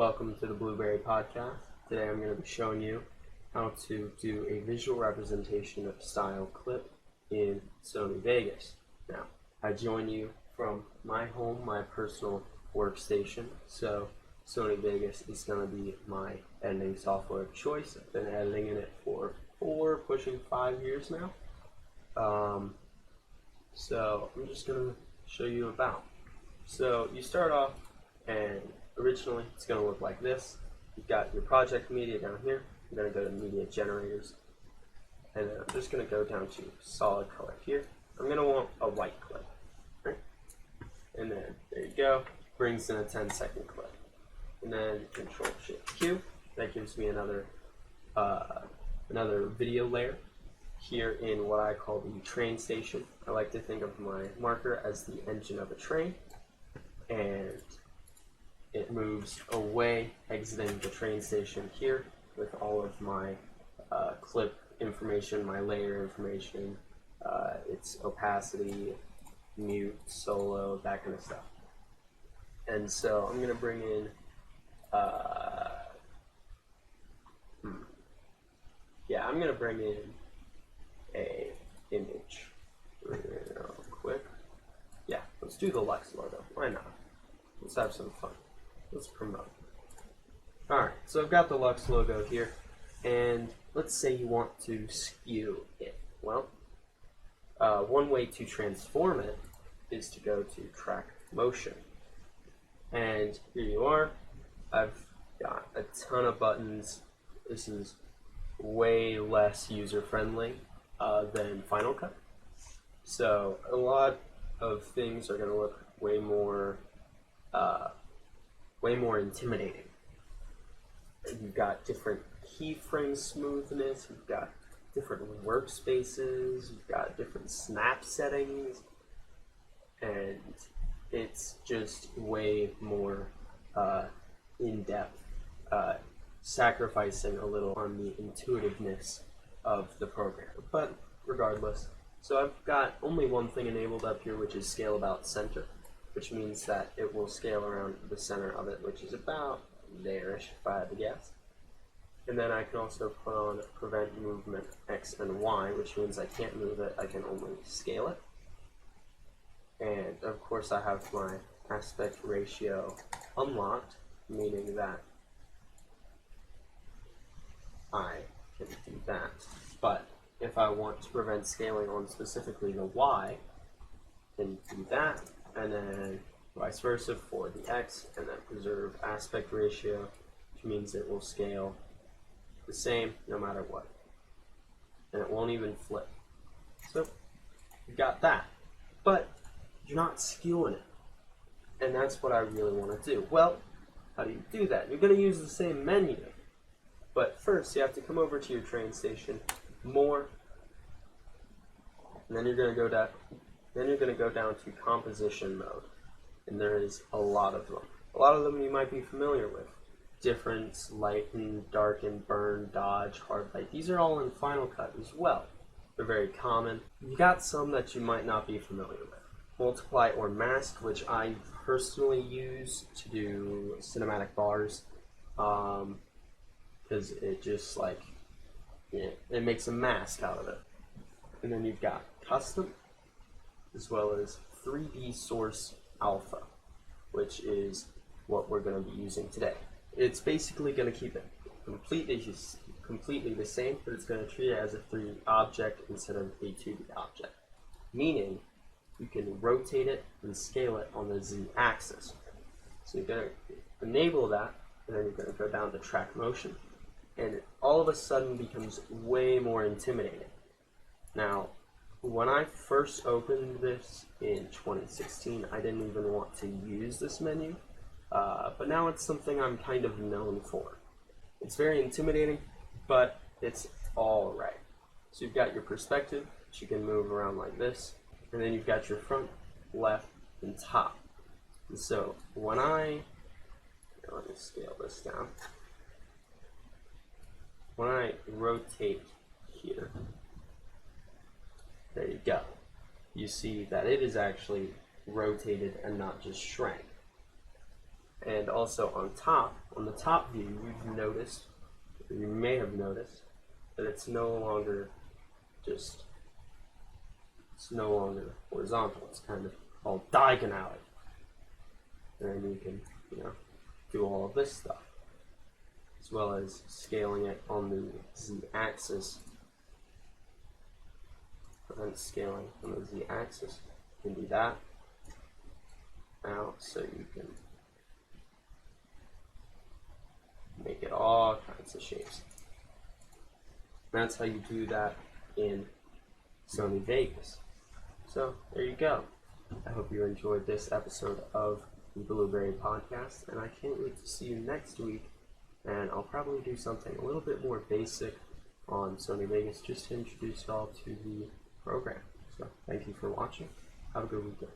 Welcome to the Blueberry Podcast. Today I'm going to be showing you how to do a visual representation of style clip in Sony Vegas. Now, I join you from my home, my personal workstation, so Sony Vegas is going to be my editing software of choice. I've been editing in it for 4, pushing 5 years now. So I'm just going to show you about. So you start off, and originally it's going to look like this. You've got your project media down here. I'm going to go to media generators, and then I'm just going to go down to solid color here. I'm going to want a white clip, right? And then there you go, brings in a 10-second clip. And then Control-Shift-Q, that gives me another video layer here in what I call the train station. I like to think of my marker as the engine of a train, and it moves away, exiting the train station here with all of my clip information, my layer information, its opacity, mute, solo, that kind of stuff. And so I'm going to bring in I'm going to bring in a image real quick. Yeah, let's do the Lux logo. Why not? Let's have some fun. Let's promote. Alright, so I've got the Lux logo here, and let's say you want to skew it. Well, one way to transform it is to go to track motion. And here you are. I've got a ton of buttons. This is way less user-friendly than Final Cut. So a lot of things are going to look way more intimidating. You've got different keyframe smoothness, you've got different workspaces, you've got different snap settings, and it's just way more in-depth, sacrificing a little on the intuitiveness of the program. But regardless, so I've got only one thing enabled up here, which is scale about center, which means that it will scale around the center of it, which is about there-ish, if I had to guess. And then I can also put on prevent movement X and Y, which means I can't move it, I can only scale it. And of course I have my aspect ratio unlocked, meaning that I can do that. But if I want to prevent scaling on specifically the Y, then do that, and then vice versa for the X, and then preserve aspect ratio, which means it will scale the same no matter what, and it won't even flip. So you got that, but you're not skewing it, and that's what I really want to do. Well, how do you do that? You're going to use the same menu, but first you have to come over to your train station, more, and then you're going to go down. Then you're going to go down to composition mode, and there is a lot of them. A lot of them you might be familiar with. Difference, lighten, darken, burn, dodge, hard light. These are all in Final Cut as well. They're very common. You got some that you might not be familiar with. Multiply or mask, which I personally use to do cinematic bars, because it just it makes a mask out of it. And then you've got custom, as well as 3D source alpha, which is what we're going to be using today. It's basically going to keep it completely the same, but it's going to treat it as a 3D object instead of a 2D object, meaning you can rotate it and scale it on the Z axis. So you're going to enable that, and then you're going to go down to track motion, and it all of a sudden becomes way more intimidating. Now, when I first opened this in 2016, I didn't even want to use this menu, but now it's something I'm kind of known for. It's very intimidating, but it's all right. So you've got your perspective, which you can move around like this, and then you've got your front, left, and top. And so when let me scale this down. When I rotate here, there you go. You see that it is actually rotated and not just shrank. And also on the top view, you've noticed, or you may have noticed, that it's no longer horizontal. It's kind of all diagonal. And you can, do all of this stuff, as well as scaling it on the z-axis. And scaling on the z-axis, you can do that. Now, so you can make it all kinds of shapes. And that's how you do that in Sony Vegas. So there you go. I hope you enjoyed this episode of the Blueberry Podcast, and I can't wait to see you next week. And I'll probably do something a little bit more basic on Sony Vegas just to introduce y'all to the program. So thank you for watching. Have a good weekend.